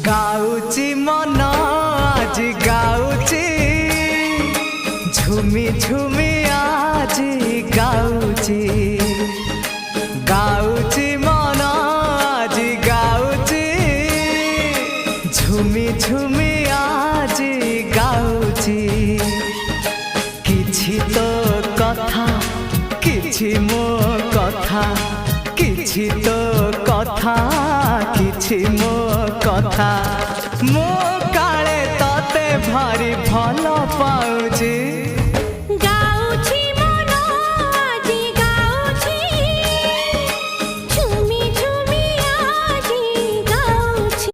गाउची मन आज गाउची झुमी झुमी आज गाउची गाउची मन आज गाउची झुमी झुमी आज गाउची किछि तो कथा किछि मो कथा किछि तो कथा किछि मो कथा मो काले तते भारी भल पाउची।